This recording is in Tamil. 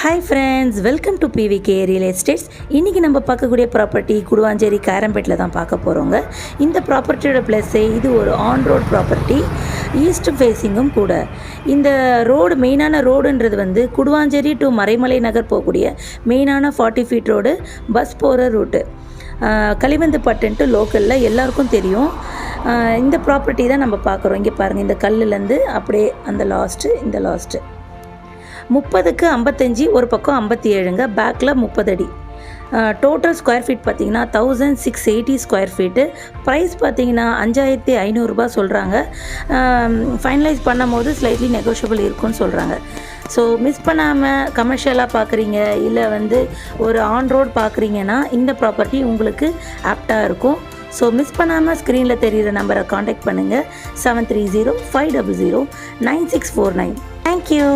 Hi friends, welcome to PVK real estates. இன்றைக்கி நம்ம பார்க்கக்கூடிய ப்ராப்பர்ட்டி குடுவாஞ்சேரி காரம்பேட்டில் தான் பார்க்க போகிறோங்க. இந்த ப்ராப்பர்ட்டியோட ப்ளஸ்ஸே இது ஒரு ஆன் ரோட் ப்ராப்பர்ட்டி, ஈஸ்ட் ஃபேஸிங்கும் கூட. இந்த ரோடு மெயினான ரோடுன்றது வந்து குடுவாஞ்சேரி டு மறைமலை நகர் போகக்கூடிய மெயினான 40 ஃபீட் ரோடு, பஸ் போகிற ரூட்டு. களிவந்துப்பட்டுன்ட்டு லோக்கலில் எல்லாருக்கும் தெரியும். இந்த ப்ராப்பர்ட்டி தான் நம்ம பார்க்குறோம். இங்கே பாருங்கள், இந்த கல்லுலேருந்து அப்படியே அந்த இந்த லாஸ்ட்டு 30க்கு 55, ஒரு பக்கம் 57ங்க, பேக்கில் 30 அடி. டோட்டல் ஸ்கொயர் ஃபீட் பார்த்திங்கன்னா 1680 ஸ்கொயர் ஃபீட்டு. ப்ரைஸ் பார்த்திங்கன்னா 5500 ரூபாய் சொல்கிறாங்க. ஃபைனலைஸ் பண்ணும் போது ஸ்லைட்லி நெகோஷியபிள் இருக்குன்னு சொல்கிறாங்க. ஸோ மிஸ் பண்ணாமல் கமர்ஷியலாக பார்க்குறீங்க, இல்லை வந்து ஒரு ஆன் ரோட் பார்க்குறீங்கன்னா இந்த ப்ராப்பர்ட்டி உங்களுக்கு ஆப்டாக இருக்கும். ஸோ மிஸ் பண்ணாமல் ஸ்க்ரீனில் தெரிகிற நம்பரை காண்டாக்ட் பண்ணுங்கள். 7305009649. தேங்க்யூ.